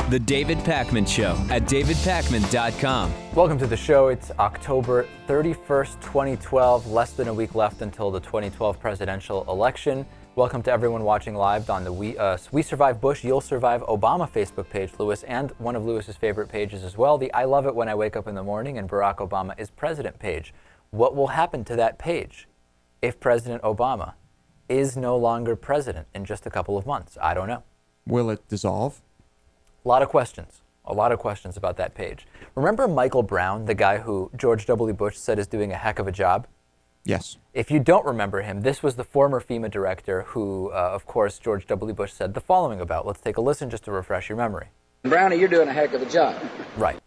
The David Pakman Show at davidpakman.com. Welcome to the show. It's October 31st, 2012. Less than a week left until the 2012 presidential election. Welcome to everyone watching live on the We Survive Bush, You'll Survive Obama Facebook page, Lewis, and one of Lewis's favorite pages as well, the I Love It When I Wake Up in the Morning and Barack Obama is President page. What will happen to that page if President Obama is no longer president in just a couple of months? I don't know. Will it dissolve? A lot of questions about that page. Remember Michael Brown, the guy who George W. Bush said is doing a heck of a job? Yes. If you don't remember him, this was the former FEMA director who, of course, George W. Bush said the following about. Let's take a listen just to refresh your memory. Brownie, you're doing a heck of a job. Right.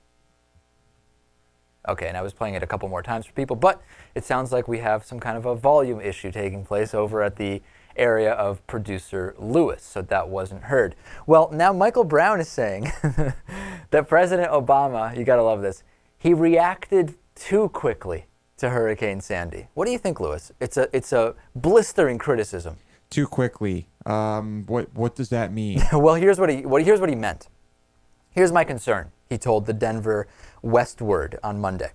Okay, and I was playing it a couple more times for people, but it sounds like we have some kind of a volume issue taking place over at the area of producer Lewis, so that wasn't heard. Well, now Michael Brown is saying that President Obama, you gotta love this, he reacted too quickly to Hurricane Sandy. What do you think, Lewis? It's a blistering criticism. Too quickly. What does that mean? Well, here's what he meant. Here's my concern, he told the Denver Westward on Monday.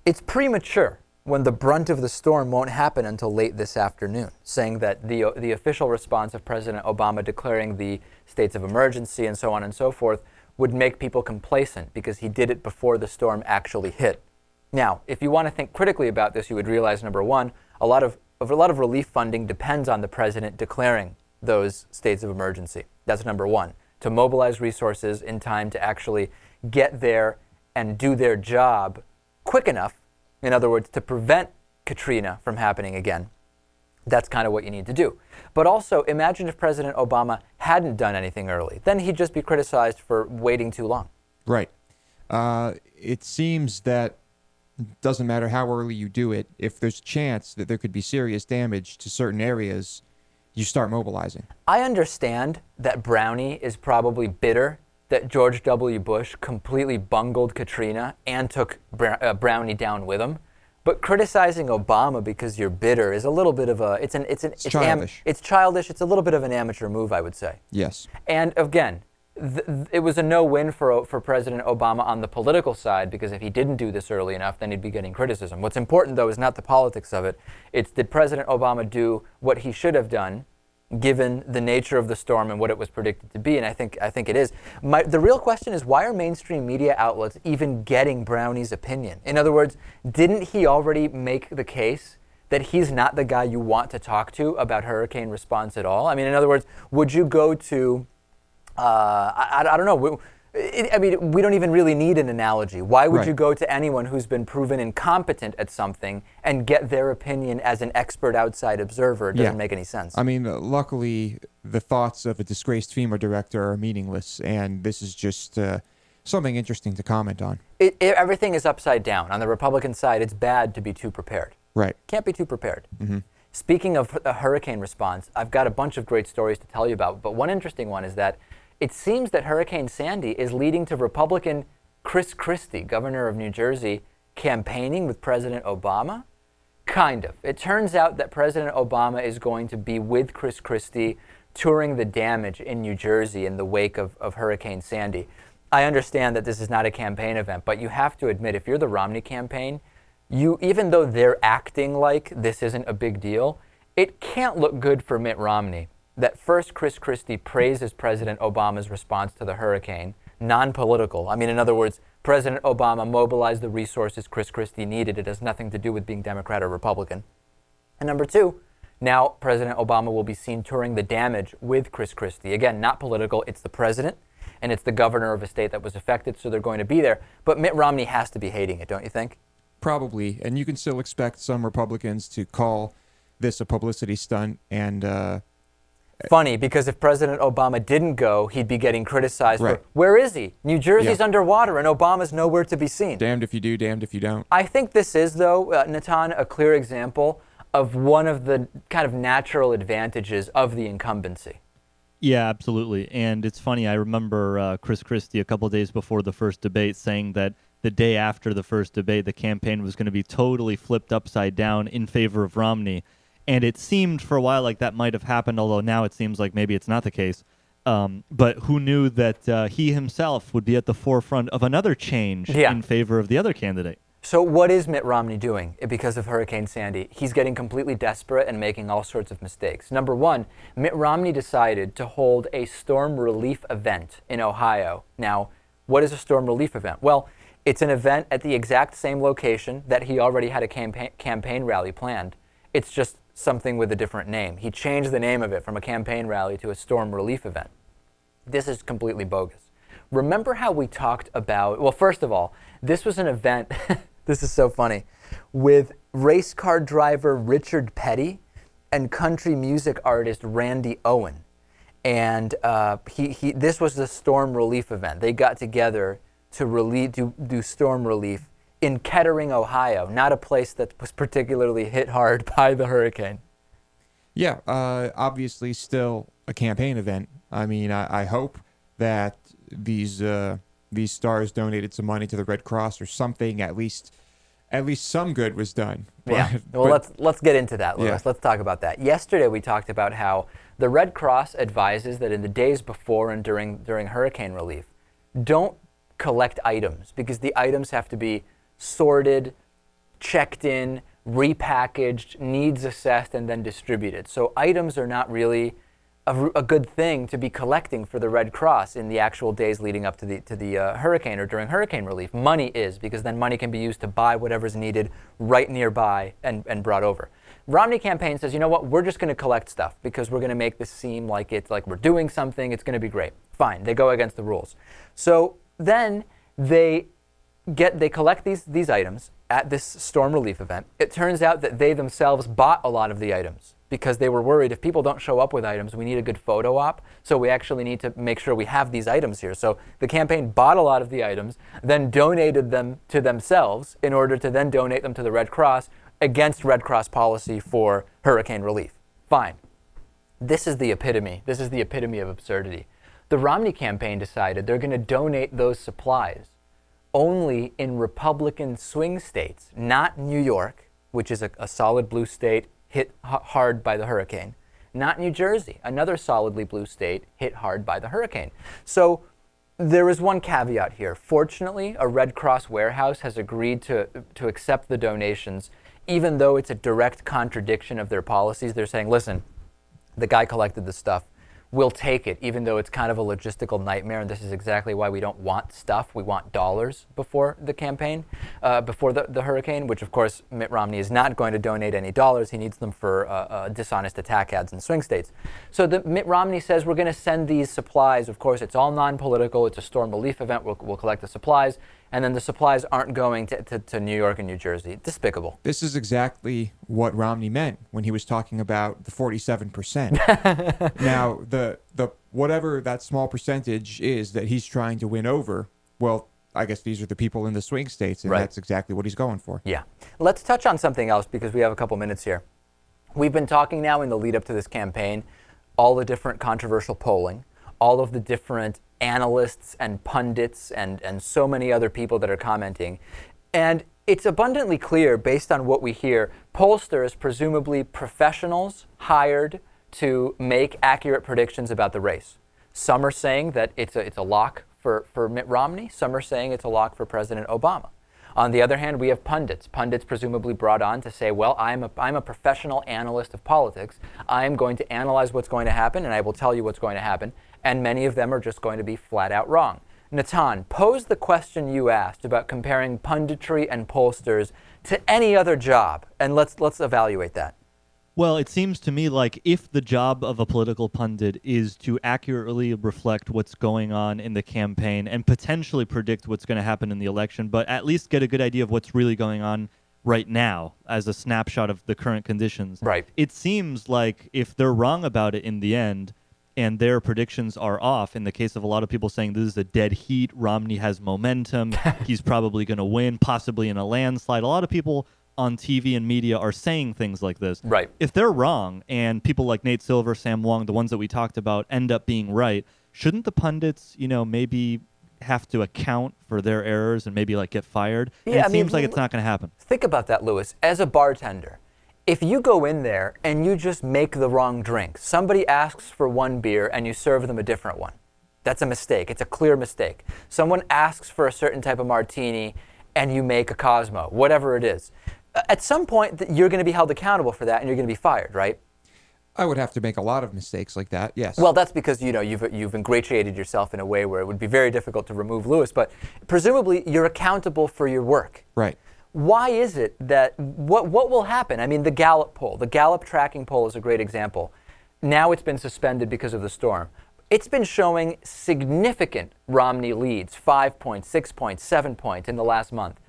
It's premature when the brunt of the storm won't happen until late this afternoon, saying that the official response of President Obama declaring the states of emergency and so on and so forth would make people complacent because he did it before the storm actually hit. Now, if you want to think critically about this, you would realize, number one, a lot of relief funding depends on the president declaring those states of emergency. That's number one, to mobilize resources in time to actually get there and do their job quick enough. In other words, to prevent Katrina from happening again. That's kind of what you need to do. But also, imagine if President Obama hadn't done anything early. Then he'd just be criticized for waiting too long. Right. It seems that it doesn't matter how early you do it. If there's a chance that there could be serious damage to certain areas, you start mobilizing. I understand that Brownie is probably bitter that George W. Bush completely bungled Katrina and took Brownie down with him. But criticizing Obama because you're bitter is a little bit of it's childish. It's childish. It's a little bit of an amateur move, I would say. Yes. And again, it was a no-win for President Obama on the political side, because if he didn't do this early enough, then he'd be getting criticism. What's important, though, is not the politics of it. It's, did President Obama do what he should have done, given the nature of the storm and what it was predicted to be? And I think it is. The real question is, why are mainstream media outlets even getting Brownie's opinion? In other words, didn't he already make the case that he's not the guy you want to talk to about hurricane response at all? I mean, in other words, would you go to, I don't know, we don't even really need an analogy. Why would you go to anyone who's been proven incompetent at something and get their opinion as an expert outside observer? It doesn't make any sense. I mean, luckily, the thoughts of a disgraced FEMA director are meaningless, and this is just something interesting to comment on. Everything is upside down. On the Republican side, it's bad to be too prepared. Right. Can't be too prepared. Mm-hmm. Speaking of a hurricane response, I've got a bunch of great stories to tell you about, but one interesting one is that it seems that Hurricane Sandy is leading to Republican Christie, governor of New Jersey, campaigning with President Obama. Kind of. It turns out that President Obama is going to be with Christie touring the damage in New Jersey in the wake of Hurricane Sandy. I understand that this is not a campaign event, but you have to admit, if you're the Romney campaign, even though they're acting like this isn't a big deal, it can't look good for Mitt Romney that first Christie praises President Obama's response to the hurricane, non-political. I mean, in other words, President Obama mobilized the resources Christie needed. It has nothing to do with being Democrat or Republican. And number two, now President Obama will be seen touring the damage with Christie. Again, not political. It's the president, and it's the governor of a state that was affected, so they're going to be there. But Mitt Romney has to be hating it, don't you think? Probably, and you can still expect some Republicans to call this a publicity stunt and funny, because if President Obama didn't go, he'd be getting criticized for, where is he? New Jersey's underwater and Obama's nowhere to be seen. Damned if you do, damned if you don't. I think this is, though, Natan, a clear example of one of the kind of natural advantages of the incumbency. Yeah, absolutely. And it's funny, I remember Christie a couple of days before the first debate saying that the day after the first debate, the campaign was going to be totally flipped upside down in favor of Romney. And it seemed for a while like that might have happened, although now it seems like maybe it's not the case. But who knew that he himself would be at the forefront of another change in favor of the other candidate? So what is Mitt Romney doing because of Hurricane Sandy? He's getting completely desperate and making all sorts of mistakes. Number one, Mitt Romney decided to hold a storm relief event in Ohio. Now, what is a storm relief event? Well, it's an event at the exact same location that he already had a campaign rally planned. It's just something with a different name. He changed the name of it from a campaign rally to a storm relief event. This is completely bogus. Remember how we talked about, well, first of all, this was an event, this is so funny, with race car driver Richard Petty and country music artist Randy Owen. And this was the storm relief event. They got together to do storm relief in Kettering, Ohio, not a place that was particularly hit hard by the hurricane. Yeah, obviously still a campaign event. I mean, I hope that these stars donated some money to the Red Cross or something. At least some good was done. Yeah. Well, let's get into that, Louis. Yeah. Let's talk about that. Yesterday we talked about how the Red Cross advises that in the days before and during hurricane relief, don't collect items because the items have to be sorted, checked in, repackaged, needs assessed, and then distributed. So items are not really a good thing to be collecting for the Red Cross in the actual days leading up to the hurricane or during hurricane relief. Money is, because then money can be used to buy whatever's needed right nearby and brought over. Romney campaign says, you know what, we're just going to collect stuff because we're going to make this seem like it's like we're doing something. It's going to be great. Fine. They go against the rules. So then they collect these items at this storm relief event. It turns out that they themselves bought a lot of the items because they were worried if people don't show up with items, we need a good photo op. So we actually need to make sure we have these items here. So the campaign bought a lot of the items, then donated them to themselves in order to then donate them to the Red Cross against Red Cross policy for hurricane relief. Fine. This is the epitome. This is the epitome of absurdity. The Romney campaign decided they're going to donate those supplies only in Republican swing states, not New York, which is a solid blue state hit hard by the hurricane, not New Jersey, another solidly blue state hit hard by the hurricane. So there is one caveat here. Fortunately, a Red Cross warehouse has agreed to accept the donations, even though it's a direct contradiction of their policies. They're saying, listen, the guy collected the stuff. We'll take it, even though it's kind of a logistical nightmare, and this is exactly why we don't want stuff. We want dollars before the campaign, before the hurricane, which, of course, Mitt Romney is not going to donate any dollars. He needs them for dishonest attack ads in swing states. So Mitt Romney says, we're going to send these supplies. Of course, it's all non-political. It's a storm relief event. We'll collect the supplies. And then the supplies aren't going to New York and New Jersey. Despicable. This is exactly what Romney meant when he was talking about the 47%. Now, the whatever that small percentage is that he's trying to win over, well, I guess these are the people in the swing states, and that's exactly what he's going for. Yeah. Let's touch on something else because we have a couple minutes here. We've been talking now in the lead up to this campaign, all the different controversial polling, all of the different analysts and pundits and so many other people that are commenting. And it's abundantly clear, based on what we hear, pollsters, presumably professionals hired to make accurate predictions about the race. Some are saying that it's a lock for Mitt Romney. Some are saying it's a lock for President Obama. On the other hand, we have pundits presumably brought on to say, well, I'm a professional analyst of politics. I'm going to analyze what's going to happen, and I will tell you what's going to happen. And many of them are just going to be flat out wrong. Natan, pose the question you asked about comparing punditry and pollsters to any other job, and let's evaluate that. Well, it seems to me like if the job of a political pundit is to accurately reflect what's going on in the campaign and potentially predict what's going to happen in the election, but at least get a good idea of what's really going on right now as a snapshot of the current conditions. Right. It seems like if they're wrong about it in the end and their predictions are off, in the case of a lot of people saying this is a dead heat, Romney has momentum, he's probably going to win, possibly in a landslide. A lot of people on TV and media are saying things like this. Right. If they're wrong and people like Nate Silver, Sam Wong, the ones that we talked about, end up being right, shouldn't the pundits, maybe have to account for their errors and maybe like get fired? Yeah, and it seems like it's not going to happen. Think about that, Louis. As a bartender, If you go in there and you just make the wrong drink, somebody asks for one beer and you serve them a different one. That's a mistake. It's a clear mistake. Someone asks for a certain type of martini and you make a Cosmo, whatever it is. At some point, you're going to be held accountable for that and you're going to be fired, right? I would have to make a lot of mistakes like that, yes. Well, that's because you've ingratiated yourself in a way where it would be very difficult to remove Lewis, but presumably you're accountable for your work. Right. Why is it that, what will happen? I mean, the Gallup poll, the Gallup tracking poll is a great example. Now it's been suspended because of the storm. It's been showing significant Romney leads, 5 points, 6 points, 7 points in the last month.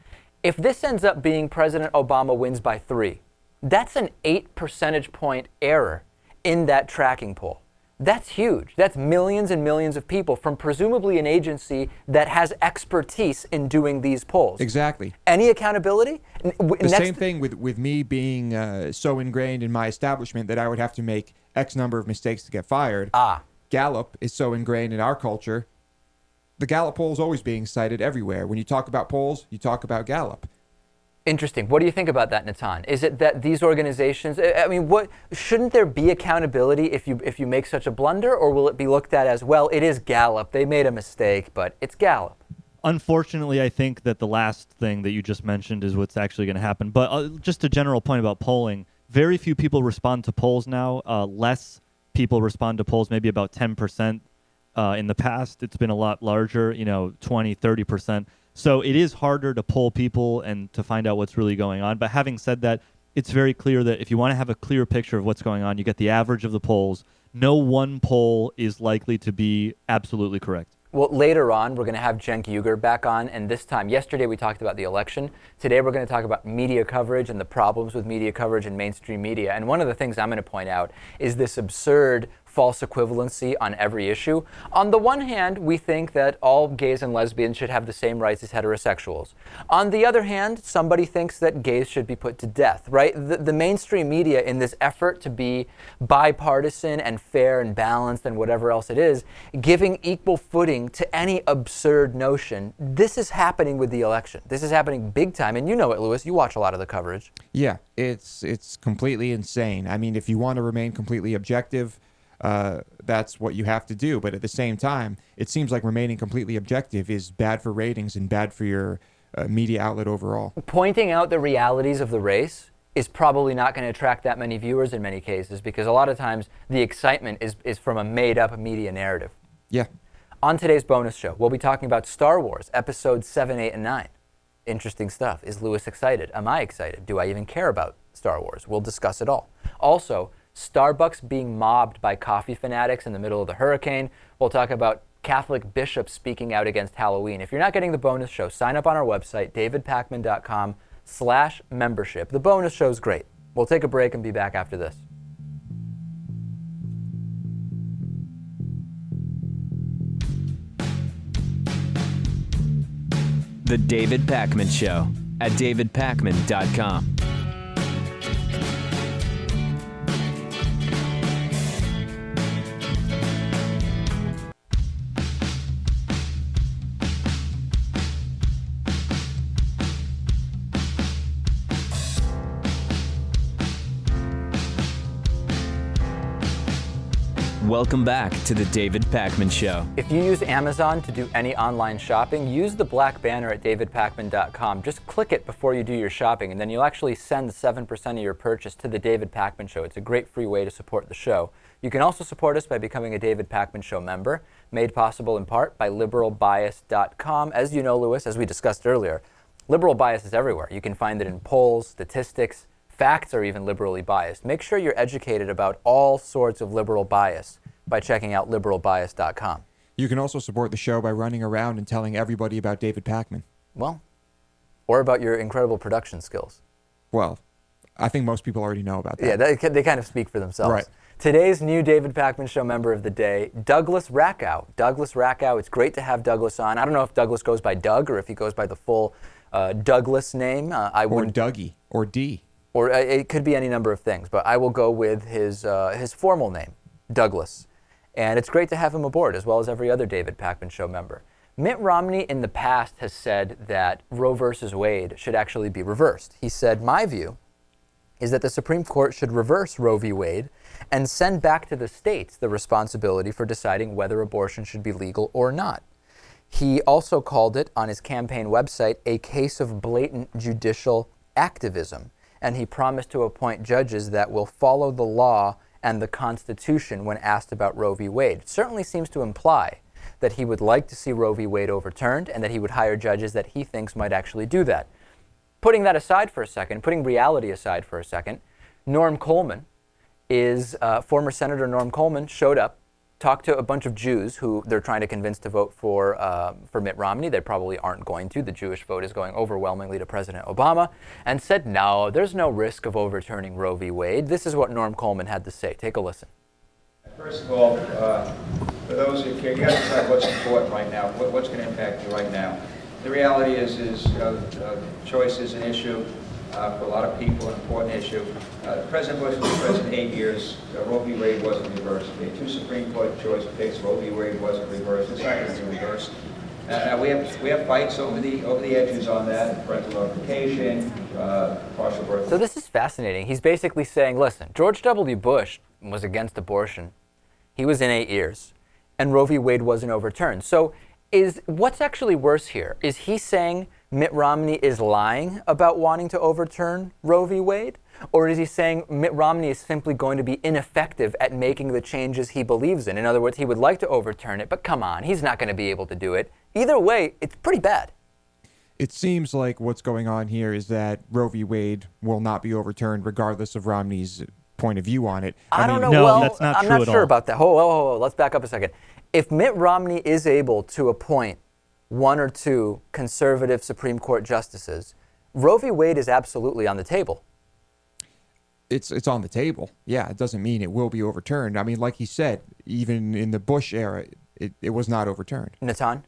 If this ends up being President Obama wins by 3, that's an 8 percentage point error in that tracking poll. That's huge. That's millions and millions of people from presumably an agency that has expertise in doing these polls. Exactly. Any accountability? The same thing with me being so ingrained in my establishment that I would have to make X number of mistakes to get fired. Gallup is so ingrained in our culture. The Gallup poll is always being cited everywhere. When you talk about polls, you talk about Gallup. Interesting. What do you think about that, Natan? Is it that these organizations, I mean, shouldn't there be accountability if you make such a blunder, or will it be looked at as, well, it is Gallup, they made a mistake, but it's Gallup? Unfortunately, I think that the last thing that you just mentioned is what's actually going to happen. But just a general point about polling, very few people respond to polls now. Less people respond to polls, maybe about 10%. In the past, it's been a lot larger, 20, 30%. So it is harder to poll people and to find out what's really going on. But having said that, it's very clear that if you want to have a clear picture of what's going on, you get the average of the polls. No one poll is likely to be absolutely correct. Well, later on, we're going to have Cenk Uygur back on, and this time, yesterday we talked about the election. Today we're going to talk about media coverage and the problems with media coverage in mainstream media. And one of the things I'm going to point out is this absurd false equivalency on every issue. On the one hand, we think that all gays and lesbians should have the same rights as heterosexuals. On the other hand, somebody thinks that gays should be put to death, right? The mainstream media, in this effort to be bipartisan and fair and balanced and whatever else it is, giving equal footing to any absurd notion. This is happening with the election. This is happening big time. And you know it, Lewis. You watch a lot of the coverage. Yeah, it's completely insane. I mean, if you want to remain completely objective, that's what you have to do. But at the same time, it seems like remaining completely objective is bad for ratings and bad for your media outlet overall. Pointing out the realities of the race is probably not going to attract that many viewers in many cases, because a lot of times the excitement is from a made-up media narrative. Yeah. On today's bonus show, we'll be talking about Star Wars, episodes 7, 8, and 9. Interesting stuff. Is Lewis excited? Am I excited? Do I even care about Star Wars? We'll discuss it all. Also, Starbucks being mobbed by coffee fanatics in the middle of the hurricane. We'll talk about Catholic bishops speaking out against Halloween. If you're not getting the bonus show, sign up on our website, davidpakman.com/membership. The bonus show's great. We'll take a break and be back after this. The David Pakman Show at davidpakman.com. Welcome back to the David Pakman Show. If you use Amazon to do any online shopping, use the black banner at davidpakman.com. Just click it before you do your shopping, and then you'll actually send 7% of your purchase to the David Pakman Show. It's a great free way to support the show. You can also support us by becoming a David Pakman Show member, made possible in part by liberalbias.com. As you know, Lewis, as we discussed earlier, liberal bias is everywhere. You can find it in polls, statistics, facts are even liberally biased. Make sure you're educated about all sorts of liberal bias by checking out liberalbias.com. You can also support the show by running around and telling everybody about David Pakman. Well, or about your incredible production skills. Well, I think most people already know about that. Yeah, they kind of speak for themselves. Right. Today's new David Pakman Show member of the day, Douglas Rackow. Douglas Rackow, it's great to have Douglas on. I don't know if Douglas goes by Doug or if he goes by the full Douglas name. Or Dougie, or D. Or it could be any number of things, but I will go with his formal name, Douglas. And it's great to have him aboard, as well as every other David Pakman Show member. Mitt Romney in the past has said that Roe versus Wade should actually be reversed. He said, my view is that the Supreme Court should reverse Roe v. Wade and send back to the states the responsibility for deciding whether abortion should be legal or not. He also called it, on his campaign website, a case of blatant judicial activism, and he promised to appoint judges that will follow the law and the Constitution when asked about Roe v. Wade. It certainly seems to imply that he would like to see Roe v. Wade overturned and that he would hire judges that he thinks might actually do that. Putting that aside for a second, putting reality aside for a second, Norm Coleman former Senator Norm Coleman showed up, talked to a bunch of Jews who they're trying to convince to vote for Mitt Romney. They probably aren't going to. The Jewish vote is going overwhelmingly to President Obama, and said, no, there's no risk of overturning Roe v. Wade. This is what Norm Coleman had to say. Take a listen. First of all, for those who care, you got to decide what's important right now, what's going to impact you right now. The reality is choice is an issue for a lot of people, an important issue. President Bush was president 8 years. Roe v. Wade wasn't reversed. The two Supreme Court choice picks. Roe v. Wade wasn't reversed. It's not going to be reversed. We have fights over the edges on that. Parental notification, partial birth. So this is fascinating. He's basically saying, listen, George W. Bush was against abortion. He was in 8 years, and Roe v. Wade wasn't overturned. So what's actually worse here? Is he saying Mitt Romney is lying about wanting to overturn Roe v. Wade? Or is he saying Mitt Romney is simply going to be ineffective at making the changes he believes in? In other words, he would like to overturn it, but come on, he's not going to be able to do it. Either way, it's pretty bad. It seems like what's going on here is that Roe v. Wade will not be overturned regardless of Romney's point of view on it. I don't know. No, well, that's not I'm true not at sure all. about that. Hold. Let's back up a second. If Mitt Romney is able to appoint one or two conservative Supreme Court justices, Roe v. Wade is absolutely on the table. It's on the table. Yeah, it doesn't mean it will be overturned. I mean, like he said, even in the Bush era, it was not overturned. Natan?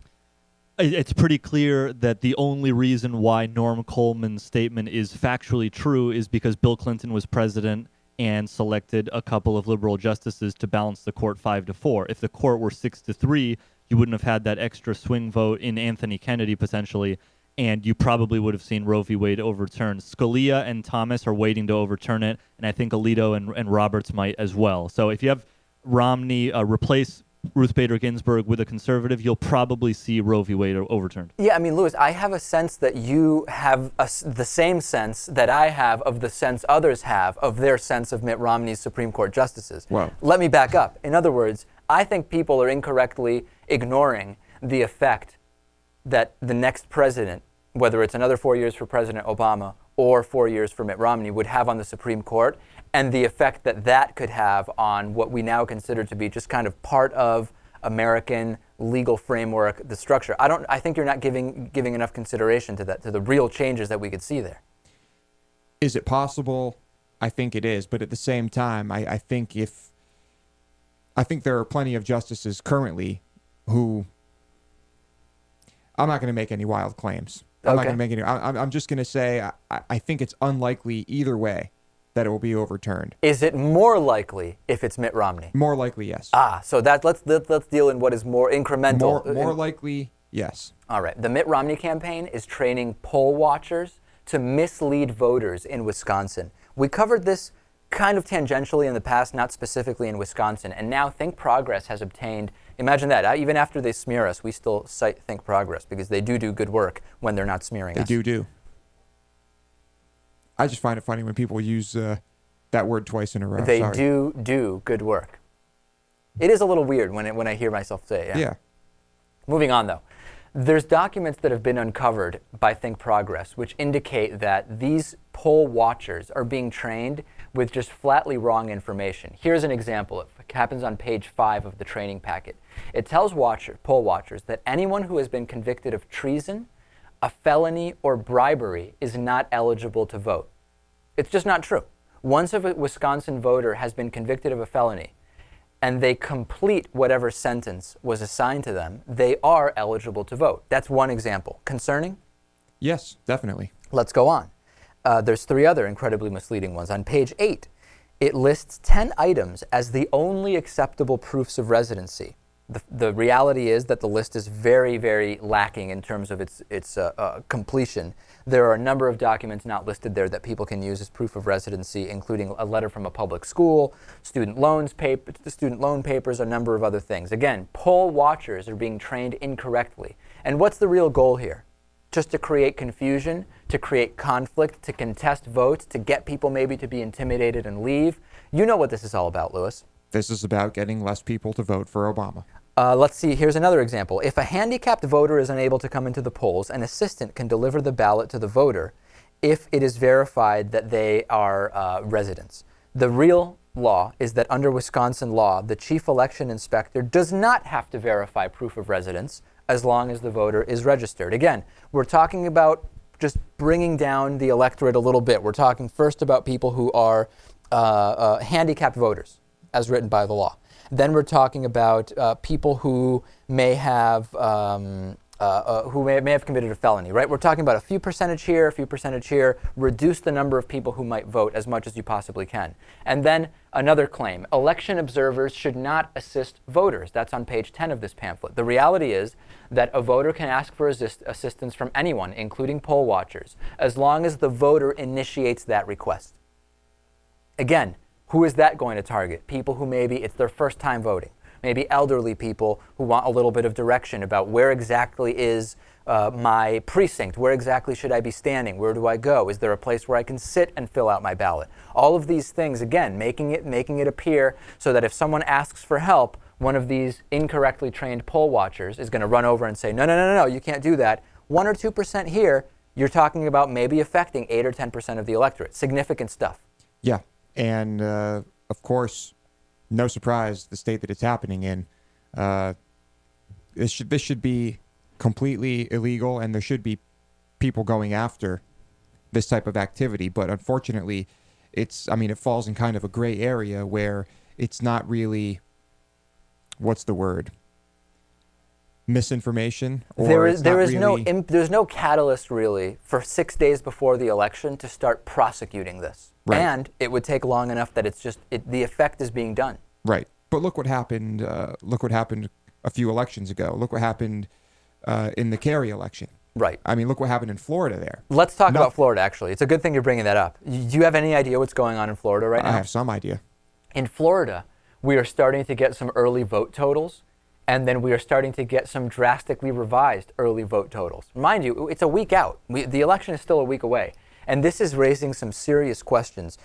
It's pretty clear that the only reason why Norm Coleman's statement is factually true is because Bill Clinton was president and selected a couple of liberal justices to balance the court 5-4. If the court were 6-3, you wouldn't have had that extra swing vote in Anthony Kennedy potentially, and you probably would have seen Roe v. Wade overturned. Scalia and Thomas are waiting to overturn it, and I think Alito and Roberts might as well. So if you have Romney replace Ruth Bader Ginsburg with a conservative, you'll probably see Roe v. Wade overturned. Yeah, I mean, Louis, I have a sense that you have the same sense that I have of the sense others have of their sense of Mitt Romney's Supreme Court justices. Wow. Let me back up. In other words, I think people are incorrectly ignoring the effect that the next president, whether it's another 4 years for President Obama or 4 years for Mitt Romney, would have on the Supreme Court, and the effect that that could have on what we now consider to be just kind of part of American legal framework, the structure. I think you're not giving enough consideration to that, to the real changes that we could see there. Is it possible? I think it is, but at the same time, I think there are plenty of justices currently who, I'm not going to make any wild claims. I'm not going to make any. I'm just going to say I think it's unlikely either way that it will be overturned. Is it more likely if it's Mitt Romney? More likely, yes. So let's deal in what is more incremental. More likely, yes. All right. The Mitt Romney campaign is training poll watchers to mislead voters in Wisconsin. We covered this kind of tangentially in the past, not specifically in Wisconsin, and now Think Progress has obtained, imagine that, even after they smear us, we still cite Think Progress because they do good work when they're not smearing us. They do. I just find it funny when people use that word twice in a row. They Sorry. do good work. It is a little weird when I hear myself say it. Yeah. Moving on, though. There's documents that have been uncovered by Think Progress which indicate that these poll watchers are being trained with just flatly wrong information. Here's an example. It happens on page 5 of the training packet. It tells poll watchers that anyone who has been convicted of treason, a felony, or bribery is not eligible to vote. It's just not true. Once a Wisconsin voter has been convicted of a felony and they complete whatever sentence was assigned to them, they are eligible to vote. That's one example. Concerning? Yes, definitely. Let's go on. There's 3 other incredibly misleading ones. On page 8, it lists 10 items as the only acceptable proofs of residency. The reality is that the list is very, very lacking in terms of its completion. There are a number of documents not listed there that people can use as proof of residency, including a letter from a public school, student loan papers, a number of other things. Again, poll watchers are being trained incorrectly. And what's the real goal here? Just to create confusion, to create conflict, to contest votes, to get people maybe to be intimidated and leave. You know what this is all about, Lewis. This is about getting less people to vote for Obama. Let's see, here's another example. If a handicapped voter is unable to come into the polls, an assistant can deliver the ballot to the voter if it is verified that they are residents. The real law is that under Wisconsin law, the chief election inspector does not have to verify proof of residence as long as the voter is registered. Again, we're talking about just bringing down the electorate a little bit. We're talking first about people who are handicapped voters, as written by the law. Then we're talking about people who may have committed a felony, right? We're talking about a few percentage here, reduce the number of people who might vote as much as you possibly can. And then another claim, election observers should not assist voters. That's on page 10 of this pamphlet. The reality is that a voter can ask for assistance from anyone, including poll watchers, as long as the voter initiates that request. Again, who is that going to target? People who maybe it's their first time voting. Maybe elderly people who want a little bit of direction about where exactly is my precinct? Where exactly should I be standing? Where do I go? Is there a place where I can sit and fill out my ballot? All of these things, again, making it appear so that if someone asks for help, one of these incorrectly trained poll watchers is going to run over and say, no, you can't do that. 1 or 2% here, you're talking about maybe affecting 8 or 10% of the electorate. Significant stuff. Yeah. And, of course, no surprise, the state that it's happening in, this should be completely illegal, and there should be people going after this type of activity. But unfortunately, it falls in kind of a gray area where it's not really, what's the word? Misinformation, or there's no catalyst really for 6 days before the election to start prosecuting this. Right. And it would take long enough that the effect is being done. Right. But look what happened. Look what happened a few elections ago. Look what happened in the Kerry election. Right. I mean, look what happened in Florida there. Let's talk about Florida, actually. It's a good thing you're bringing that up. Do you have any idea what's going on in Florida right now? I have some idea. In Florida, we are starting to get some early vote totals, and then we are starting to get some drastically revised early vote totals. Mind you, it's a week out. The election is still a week away. And this is raising some serious questions.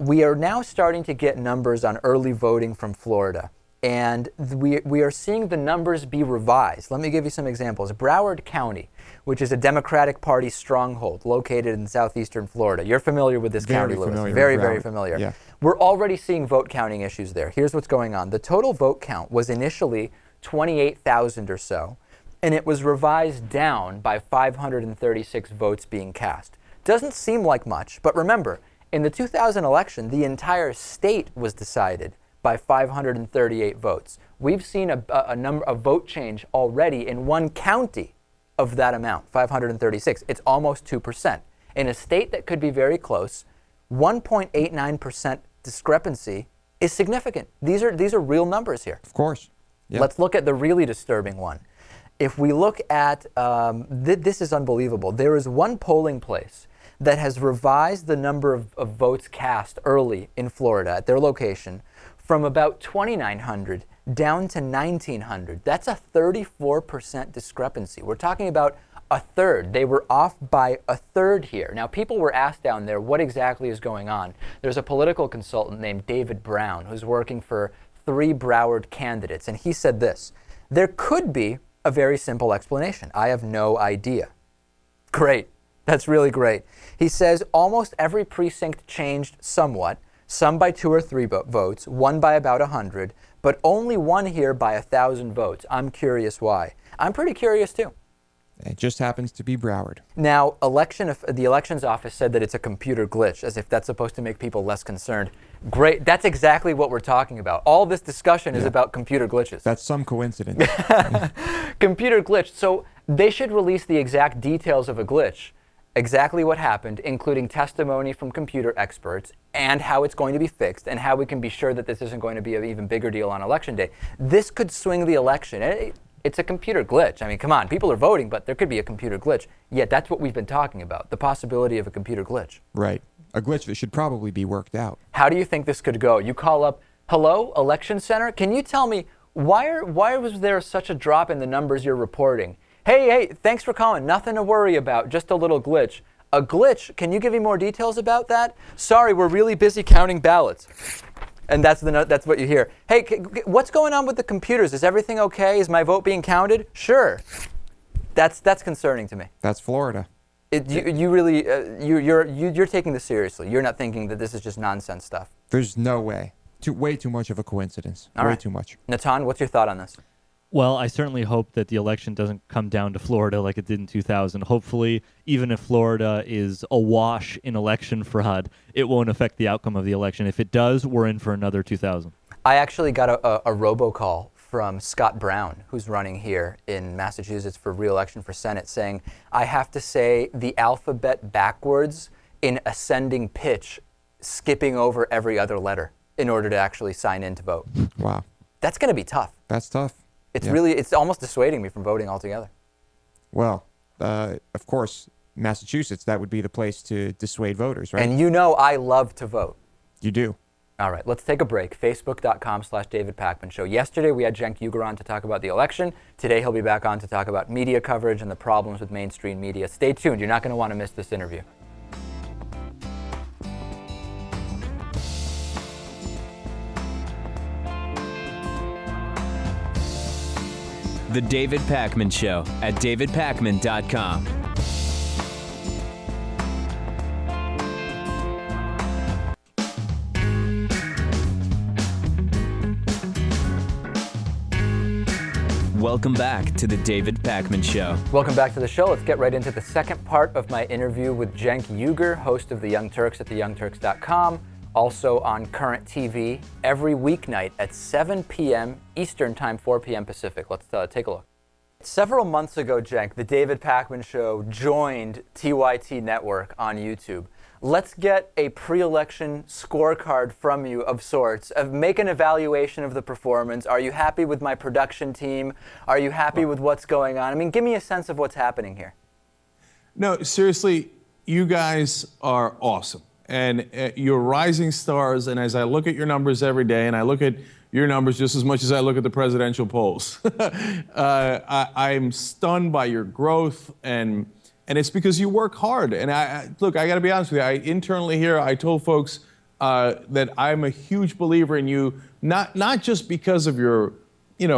We are now starting to get numbers on early voting from Florida. And we are seeing the numbers be revised. Let me give you some examples. Broward County, which is a Democratic Party stronghold located in southeastern Florida. You're familiar with this county, Lewis. Very familiar. Yeah. We're already seeing vote counting issues there. Here's what's going on. The total vote count was initially 28,000 or so, and it was revised down by 536 votes being cast. Doesn't seem like much, but remember, in the 2000 election, the entire state was decided by 538 votes. We've seen a vote change already in one county of that amount, 536. It's almost 2%. In a state that could be very close, 1.89% discrepancy is significant. These are real numbers here. Of course. Yep. Let's look at the really disturbing one. If we look at, this is unbelievable. There is one polling place that has revised the number of votes cast early in Florida at their location from about 2,900 down to 1,900. That's a 34% discrepancy. We're talking about a third. They were off by a third here. Now, people were asked down there what exactly is going on. There's a political consultant named David Brown who's working for 3 Broward candidates, and he said this: there could be a very simple explanation. I have no idea. Great. That's really great. He says almost every precinct changed somewhat, some by 2 or 3 votes, one by about 100, but only one here by 1,000 votes. I'm curious why. I'm pretty curious too. It just happens to be Broward. Now, the elections office said that it's a computer glitch, as if that's supposed to make people less concerned. Great. That's exactly what we're talking about. All this discussion is about computer glitches. That's some coincidence. Computer glitch. So they should release the exact details of a glitch exactly what happened, including testimony from computer experts and how it's going to be fixed and how we can be sure that this isn't going to be an even bigger deal on Election Day. This could swing the election. It's a computer glitch. I mean, come on, people are voting, but there could be a computer glitch. Yet that's what we've been talking about, the possibility of a computer glitch. Right. A glitch that should probably be worked out. How do you think this could go? You call up, hello, election center? Can you tell me why was there such a drop in the numbers you're reporting? Hey, thanks for calling. Nothing to worry about, just a little glitch. A glitch? Can you give me more details about that? Sorry, we're really busy counting ballots. And that's what you hear. Hey, what's going on with the computers? Is everything okay? Is my vote being counted? Sure. That's concerning to me. That's Florida. You're taking this seriously. You're not thinking that this is just nonsense stuff. There's no way. Way too much of a coincidence. Way too much. Natan, what's your thought on this? Well, I certainly hope that the election doesn't come down to Florida like it did in 2000. Hopefully, even if Florida is awash in election fraud, it won't affect the outcome of the election. If it does, we're in for another 2000. I actually got a robocall from Scott Brown, who's running here in Massachusetts for re-election for Senate, saying, I have to say the alphabet backwards in ascending pitch, skipping over every other letter in order to actually sign in to vote. Wow. That's going to be tough. That's tough. It's almost dissuading me from voting altogether. Well, of course, Massachusetts, that would be the place to dissuade voters, right? And you know I love to vote. You do. All right, let's take a break. Facebook.com/David Pakman Show. Yesterday, we had Cenk Uygur on to talk about the election. Today, he'll be back on to talk about media coverage and the problems with mainstream media. Stay tuned. You're not going to want to miss this interview. The David Pakman Show at davidpakman.com. Welcome back to the David Pakman Show. Welcome back to the show. Let's get right into the second part of my interview with Cenk Uygur, host of The Young Turks at theyoungturks.com. Also on Current TV every weeknight at 7 p.m. Eastern Time, 4 p.m. Pacific. Let's take a look. Several months ago, Cenk, the David Pakman Show joined TYT Network on YouTube. Let's get a pre-election scorecard from you of sorts. Make an evaluation of the performance. Are you happy with my production team? Are you happy with what's going on? I mean, give me a sense of what's happening here. No, seriously, you guys are awesome. And you're rising stars, and as I look at your numbers every day, and I look at your numbers just as much as I look at the presidential polls, I'm stunned by your growth, and it's because you work hard. And look, I got to be honest with you. Internally here, I told folks that I'm a huge believer in you, not just because of your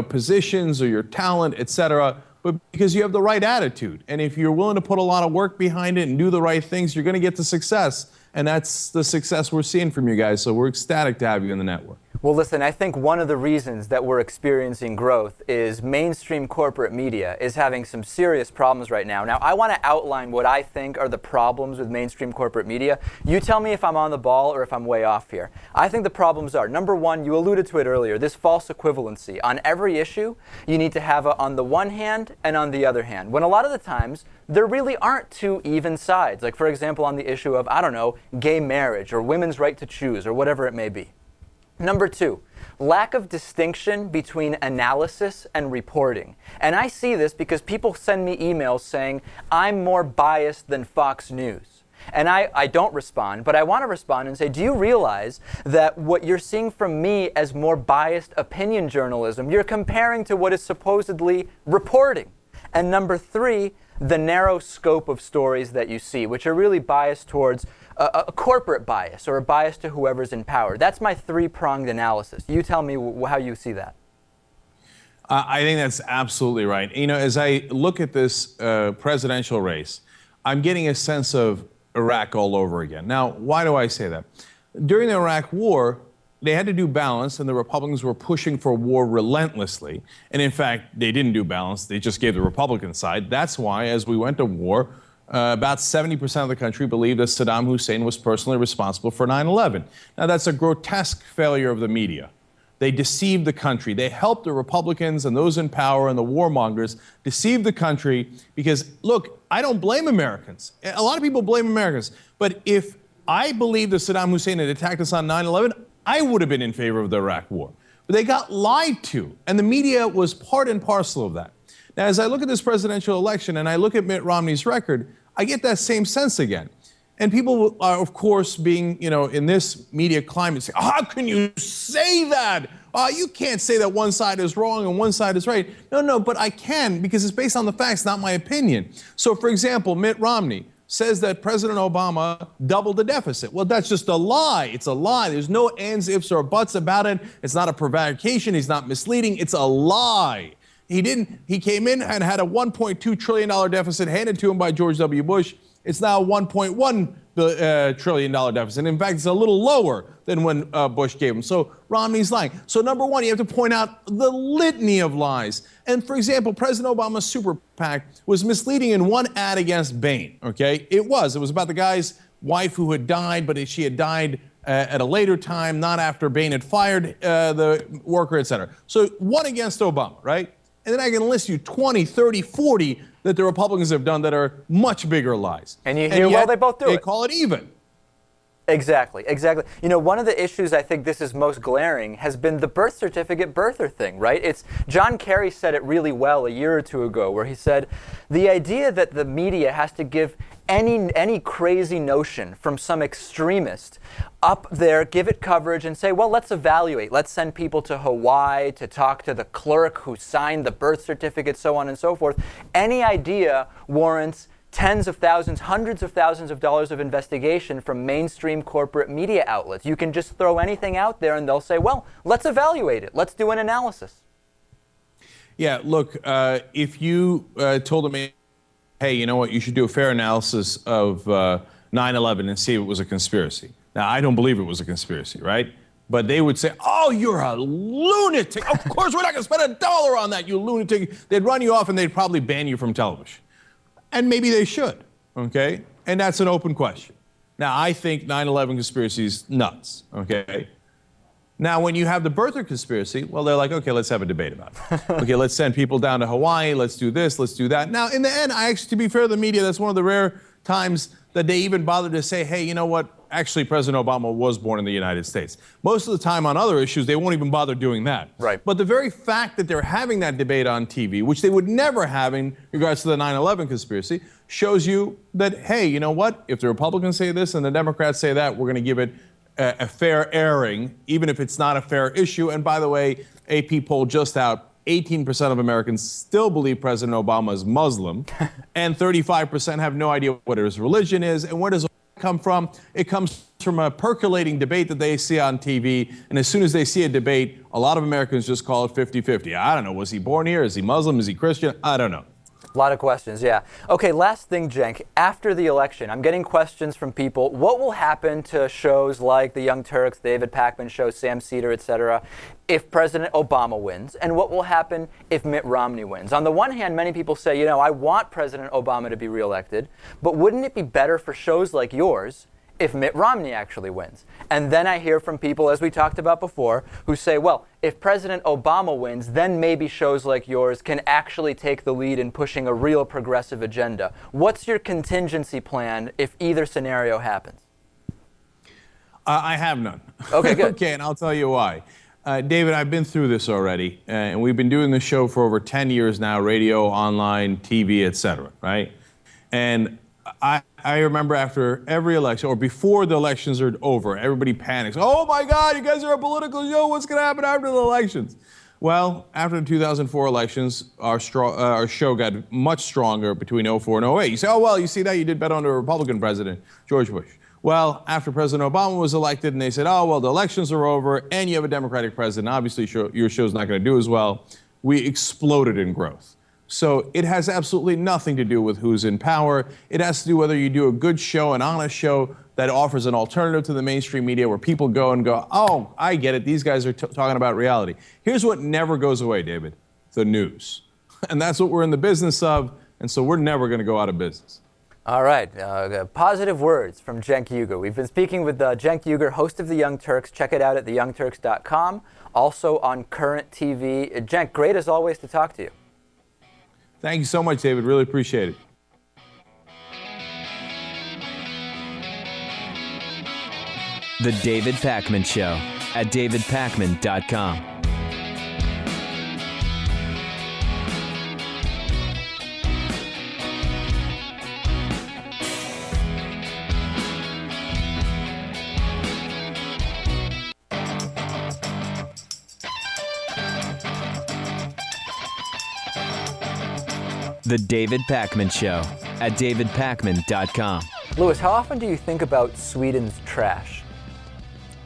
positions or your talent, et cetera, but because you have the right attitude. And if you're willing to put a lot of work behind it and do the right things, you're going to get to success. And that's the success we're seeing from you guys. So we're ecstatic to have you in the network. Well, listen, I think one of the reasons that we're experiencing growth is mainstream corporate media is having some serious problems right now. Now, I want to outline what I think are the problems with mainstream corporate media. You tell me if I'm on the ball or if I'm way off here. I think the problems are, number one, you alluded to it earlier, this false equivalency. On every issue, you need to have it on the one hand and on the other hand, when a lot of the times, there really aren't two even sides. Like, for example, on the issue of, I don't know, gay marriage or women's right to choose or whatever it may be. Number two, lack of distinction between analysis and reporting. And I see this because people send me emails saying, I'm more biased than Fox News. And I don't respond, but I want to respond and say, do you realize that what you're seeing from me as more biased opinion journalism, you're comparing to what is supposedly reporting? And number three, the narrow scope of stories that you see, which are really biased towards a corporate bias or a bias to whoever's in power. That's my three-pronged analysis. You tell me how you see that. I think that's absolutely right. As I look at this presidential race, I'm getting a sense of Iraq all over again. Now, why do I say that? During the Iraq War, they had to do balance, and the Republicans were pushing for war relentlessly. And in fact, they didn't do balance. They just gave the Republican side. That's why, as we went to war, about 70% of the country believed that Saddam Hussein was personally responsible for 9/11. Now, that's a grotesque failure of the media. They deceived the country. They helped the Republicans and those in power and the warmongers deceive the country because, look, I don't blame Americans. A lot of people blame Americans. But if I believed that Saddam Hussein had attacked us on 9/11, I would have been in favor of the Iraq War. But they got lied to, and the media was part and parcel of that. Now, as I look at this presidential election and I look at Mitt Romney's record, I get that same sense again. And people are, of course, being, in this media climate, say, how can you say that? You can't say that one side is wrong and one side is right. No, but I can because it's based on the facts, not my opinion. So, for example, Mitt Romney says that President Obama doubled the deficit. Well, that's just a lie. It's a lie. There's no ands, ifs, or buts about it. It's not a provocation. He's not misleading. It's a lie. He came in and had a $1.2 trillion deficit handed to him by George W. Bush. It's now a $1.1 trillion deficit. In fact, it's a little lower than when Bush gave him. So Romney's lying. So number one, you have to point out the litany of lies. And for example, President Obama's super PAC was misleading in one ad against Bain, okay? It was about the guy's wife who had died, but she had died at a later time, not after Bain had fired the worker, et cetera. So one against Obama, right? And then I can list you 20, 30, 40 that the Republicans have done that are much bigger lies. And you hear, well, they both do it. They call it even. Exactly. One of the issues I think this is most glaring has been the birth certificate birther thing, right? John Kerry said it really well a year or two ago, where he said the idea that the media has to give any crazy notion from some extremist up there, give it coverage and say, well, let's evaluate. Let's send people to Hawaii to talk to the clerk who signed the birth certificate, so on and so forth. Any idea warrants tens of thousands, hundreds of thousands of dollars of investigation from mainstream corporate media outlets. You can just throw anything out there and they'll say, well, let's evaluate it. Let's do an analysis. Yeah, look, if you told them, hey, you know what, you should do a fair analysis of 9/11 and see if it was a conspiracy. Now, I don't believe it was a conspiracy, right? But they would say, oh, you're a lunatic. Of course, we're not going to spend $1 on that, you lunatic. They'd run you off and they'd probably ban you from television. And maybe they should, okay? And that's an open question. Now, I think 9/11 conspiracy is nuts, okay? Now, when you have the birther conspiracy, well, they're like, okay, let's have a debate about it. Okay, let's send people down to Hawaii, let's do this, let's do that. Now, in the end, to be fair to the media, that's one of the rare times that they even bother to say, hey, you know what? Actually, President Obama was born in the United States. Most of the time on other issues, they won't even bother doing that. Right. But the very fact that they're having that debate on TV, which they would never have in regards to the 9/11 conspiracy, shows you that, hey, you know what? If the Republicans say this and the Democrats say that, we're going to give it a fair airing, even if it's not a fair issue. And by the way, AP poll just out, 18% of Americans still believe President Obama is Muslim, and 35% have no idea what his religion is. And where does it come from? It comes from a percolating debate that they see on TV. And as soon as they see a debate, a lot of Americans just call it 50-50. I don't know. Was he born here? Is he Muslim? Is he Christian? I don't know. A lot of questions, yeah. Okay, last thing, Cenk. After the election, I'm getting questions from people. What will happen to shows like The Young Turks, David Pakman Show, Sam Seder, etc., if President Obama wins? And what will happen if Mitt Romney wins? On the one hand, many people say, I want President Obama to be reelected, but wouldn't it be better for shows like yours if Mitt Romney actually wins? And then I hear from people, as we talked about before, who say, well, if President Obama wins, then maybe shows like yours can actually take the lead in pushing a real progressive agenda. What's your contingency plan if either scenario happens? I have none. Okay, good. Okay, and I'll tell you why. David, I've been through this already, and we've been doing this show for over 10 years now, radio, online, TV, etc., right? And I remember after every election, or before the elections are over, everybody panics. Oh my God, you guys are a political show. What's going to happen after the elections? Well, after the 2004 elections, our show got much stronger between 2004 and 2008. You say, oh, well, you see that? You did better under a Republican president, George Bush. Well, after President Obama was elected and they said, oh, well, the elections are over and you have a Democratic president, obviously your show's not going to do as well, we exploded in growth. So it has absolutely nothing to do with who's in power. It has to do whether you do a good show, an honest show that offers an alternative to the mainstream media where people go, oh, I get it. These guys are talking about reality. Here's what never goes away, David, the news. And that's what we're in the business of. And so we're never going to go out of business. All right, positive words from Cenk Uygur. We've been speaking with Cenk Uygur, host of The Young Turks. Check it out at theyoungturks.com. Also on Current TV. Cenk, great as always to talk to you. Thank you so much, David. Really appreciate it. The David Pakman Show at davidpakman.com. The David Pakman Show at davidpakman.com. Lewis, how often do you think about Sweden's trash?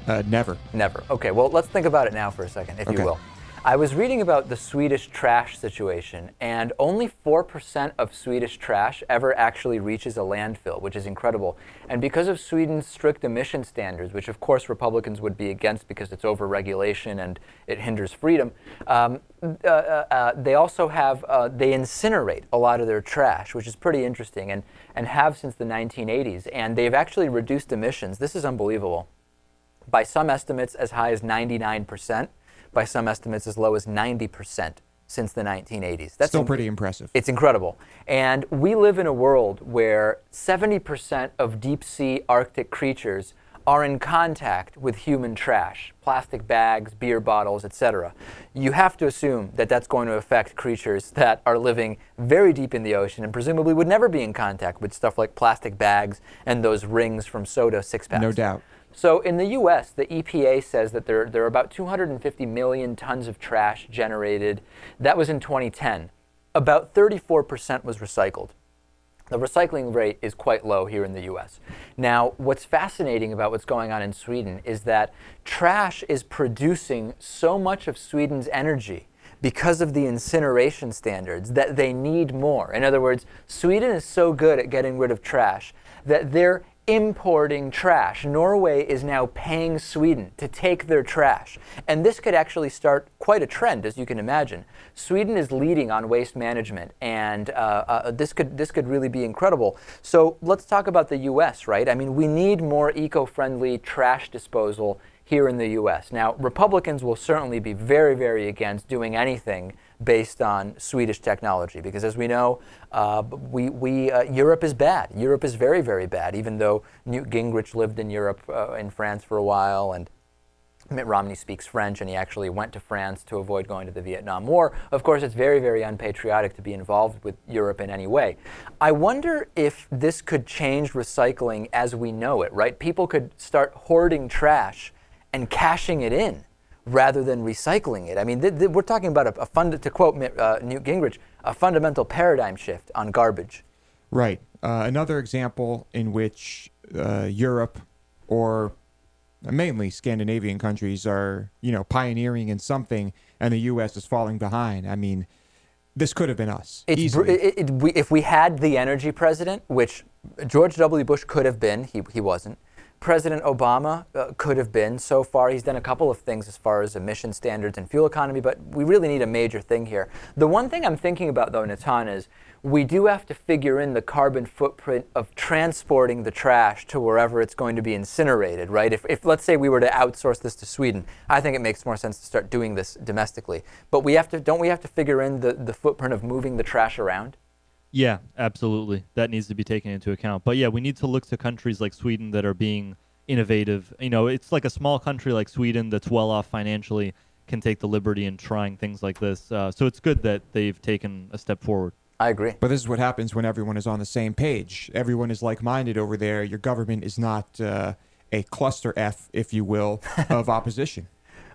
Never. Never. Okay, well, let's think about it now for a second, if you Okay. will. I was reading about the Swedish trash situation, and only 4% of Swedish trash ever actually reaches a landfill, which is incredible. And because of Sweden's strict emission standards, which of course Republicans would be against because it's over-regulation and it hinders freedom, they also have, they incinerate a lot of their trash, which is pretty interesting, and have since the 1980s. And they've actually reduced emissions. This is unbelievable. By some estimates, as high as 99%. By some estimates, as low as 90% since the 1980s. That's Still pretty impressive. It's incredible. And we live in a world where 70% of deep-sea Arctic creatures are in contact with human trash, plastic bags, beer bottles, etc. You have to assume that that's going to affect creatures that are living very deep in the ocean and presumably would never be in contact with stuff like plastic bags and those rings from soda six-packs. No doubt. So in the U.S., the EPA says that there are about 250 million tons of trash generated. That was in 2010. About 34% was recycled. The recycling rate is quite low here in the U.S. Now, what's fascinating about what's going on in Sweden is that trash is producing so much of Sweden's energy because of the incineration standards that they need more. In other words, Sweden is so good at getting rid of trash that they're importing trash. Norway is now paying Sweden to take their trash. And this could actually start quite a trend, as you can imagine. Sweden is leading on waste management, and this could really be incredible. So let's talk about the U.S., right? I mean, we need more eco-friendly trash disposal here in the U.S. Now, Republicans will certainly be very, very against doing anything based on Swedish technology, because as we know, Europe is bad. Europe is very, very bad, even though Newt Gingrich lived in Europe, in France for a while, and Mitt Romney speaks French, and he actually went to France to avoid going to the Vietnam War. Of course, it's very, very unpatriotic to be involved with Europe in any way. I wonder if this could change recycling as we know it, right? People could start hoarding trash and cashing it in rather than recycling it. I mean, we're talking about to quote Newt Gingrich, a fundamental paradigm shift on garbage. Right. Another example in which Europe, or mainly Scandinavian countries, are, pioneering in something, and the U.S. is falling behind. I mean, this could have been us. If we had the energy president, which George W. Bush could have been, he wasn't. President Obama could have been. So far, he's done a couple of things as far as emission standards and fuel economy, but we really need a major thing here. The one thing I'm thinking about, though, Natan, is we do have to figure in the carbon footprint of transporting the trash to wherever it's going to be incinerated, right? If let's say we were to outsource this to Sweden, I think it makes more sense to start doing this domestically. But don't we have to figure in the footprint of moving the trash around? Yeah, absolutely. That needs to be taken into account. But yeah, we need to look to countries like Sweden that are being innovative. It's like a small country like Sweden that's well off financially can take the liberty in trying things like this. So it's good that they've taken a step forward. I agree. But this is what happens when everyone is on the same page. Everyone is like-minded over there. Your government is not a cluster F, if you will, of opposition.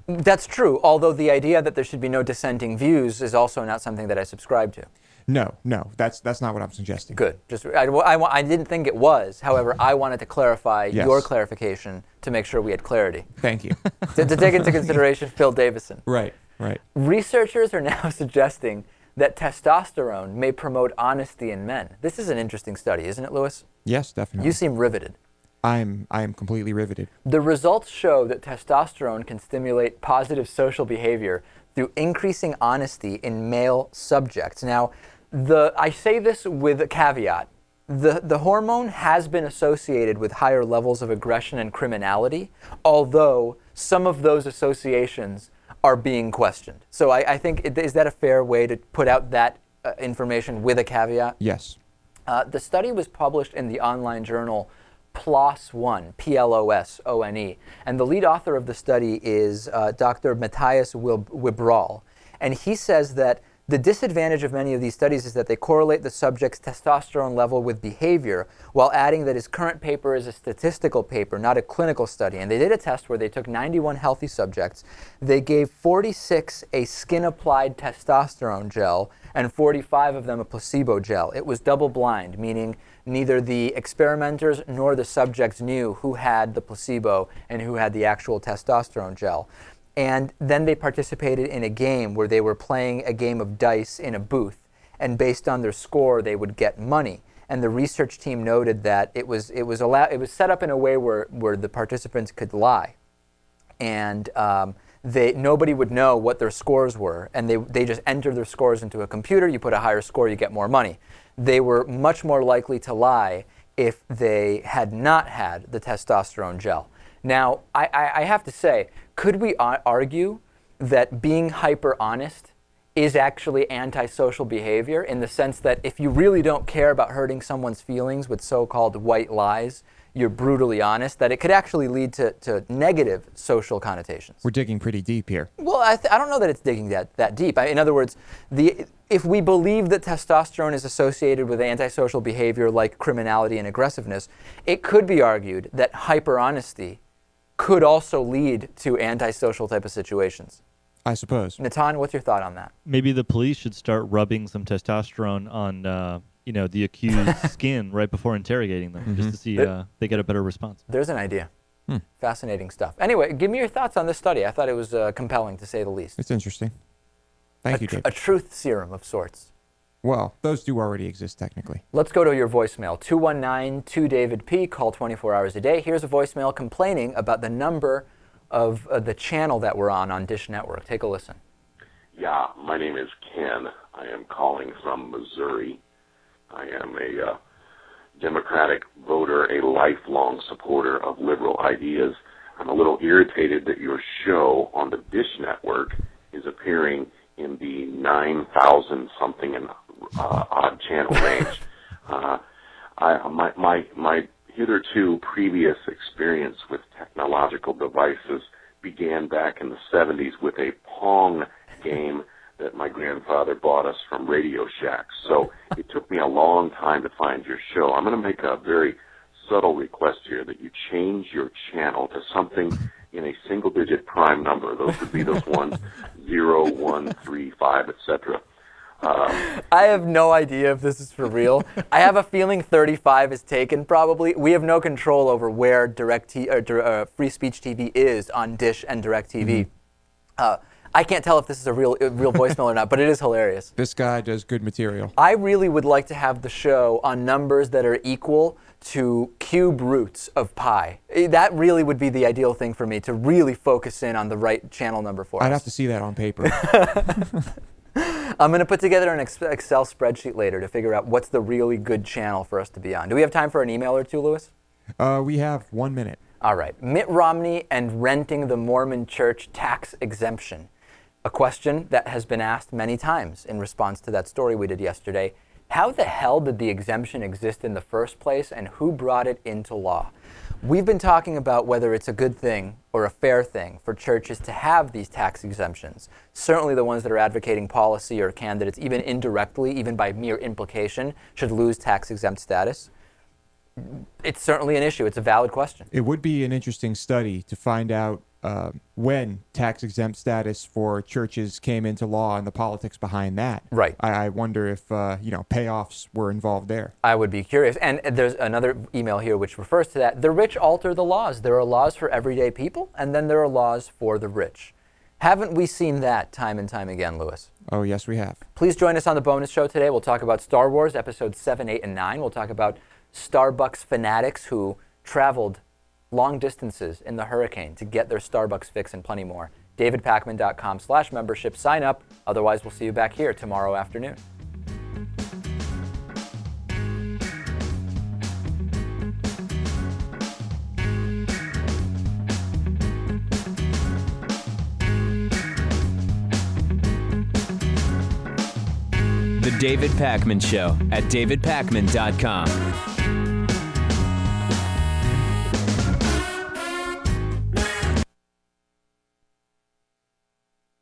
That's true, although the idea that there should be no dissenting views is also not something that I subscribe to. No, that's not what I'm suggesting. Good. I didn't think it was. However, I wanted to clarify your clarification to make sure we had clarity. Thank you. to take into consideration Phil Davison. Right. Researchers are now suggesting that testosterone may promote honesty in men. This is an interesting study, isn't it, Lewis? Yes, definitely. You seem riveted. I am completely riveted. The results show that testosterone can stimulate positive social behavior through increasing honesty in male subjects. Now, I say this with a caveat. The hormone has been associated with higher levels of aggression and criminality, although some of those associations are being questioned. So I think, is that a fair way to put out that information with a caveat? Yes. The study was published in the online journal PLOS One, P-L-O-S-O-N-E, and the lead author of the study is Dr. Matthias Wibral, and he says that the disadvantage of many of these studies is that they correlate the subject's testosterone level with behavior, while adding that his current paper is a statistical paper, not a clinical study. And they did a test where they took 91 healthy subjects. They gave 46 a skin-applied testosterone gel and 45 of them a placebo gel. It was double-blind, meaning neither the experimenters nor the subjects knew who had the placebo and who had the actual testosterone gel. And then they participated in a game where they were playing a game of dice in a booth, and based on their score, they would get money. And the research team noted that it was set up in a way where the participants could lie, and nobody would know what their scores were, and they just enter their scores into a computer. You put a higher score, you get more money. They were much more likely to lie if they had not had the testosterone gel. Now, I have to say, could we argue that being hyper honest is actually antisocial behavior, in the sense that if you really don't care about hurting someone's feelings with so-called white lies, you're brutally honest, that it could actually lead to negative social connotations? We're digging pretty deep here. Well, I don't know that it's digging that deep. In other words, if we believe that testosterone is associated with antisocial behavior like criminality and aggressiveness, it could be argued that hyper-honesty could also lead to antisocial type of situations. I suppose. Natan, what's your thought on that? Maybe the police should start rubbing some testosterone on, the accused's skin right before interrogating them, just to see they get a better response. There's an idea. Fascinating stuff. Anyway, give me your thoughts on this study. I thought it was compelling, to say the least. It's interesting. Thank you, Dave. A truth serum of sorts. Well, those do already exist technically. Let's go to your voicemail. 219-2-DAVID-P. Call 24 hours a day. Here's a voicemail complaining about the number of the channel that we're on Dish Network. Take a listen. Yeah, my name is Ken. I am calling from Missouri. I am a Democratic voter, a lifelong supporter of liberal ideas. I'm a little irritated that your show on the Dish Network is appearing in the 9,000-something and odd channel range. My hitherto previous experience with technological devices began back in the 70s with a Pong game that my grandfather bought us from Radio Shack. So it took me a long time to find your show. I'm going to make a very subtle request here that you change your channel to something in a single-digit prime number. Those would be those ones, 0, 1, 3, 5, etc. I have no idea if this is for real. I have a feeling 35 is taken, probably. We have no control over where Free Speech TV is on Dish and DirecTV. I can't tell if this is a real voicemail or not, but it is hilarious. This guy does good material. I really would like to have the show on numbers that are equal to cube roots of pi. That really would be the ideal thing for me, to really focus in on the right channel number for us. I'd have to see that on paper. I'm going to put together an Excel spreadsheet later to figure out what's the really good channel for us to be on. Do we have time for an email or two, Louis? We have 1 minute. All right. Mitt Romney and renting the Mormon church tax exemption. A question that has been asked many times in response to that story we did yesterday. How the hell did the exemption exist in the first place, and who brought it into law? We've been talking about whether it's a good thing or a fair thing for churches to have these tax exemptions. Certainly the ones that are advocating policy or candidates, even indirectly, even by mere implication, should lose tax-exempt status. It's certainly an issue. It's a valid question. It would be an interesting study to find out when tax-exempt status for churches came into law and the politics behind that. Right. I wonder if, payoffs were involved there. I would be curious. And there's another email here which refers to that. The rich alter the laws. There are laws for everyday people, and then there are laws for the rich. Haven't we seen that time and time again, Louis? Oh, yes, we have. Please join us on the bonus show today. We'll talk about Star Wars, episodes 7, 8, and 9. We'll talk about Starbucks fanatics who traveled long distances in the hurricane to get their Starbucks fix, and plenty more. DavidPakman.com/membership. Sign up. Otherwise, we'll see you back here tomorrow afternoon. The David Pakman Show at davidpakman.com.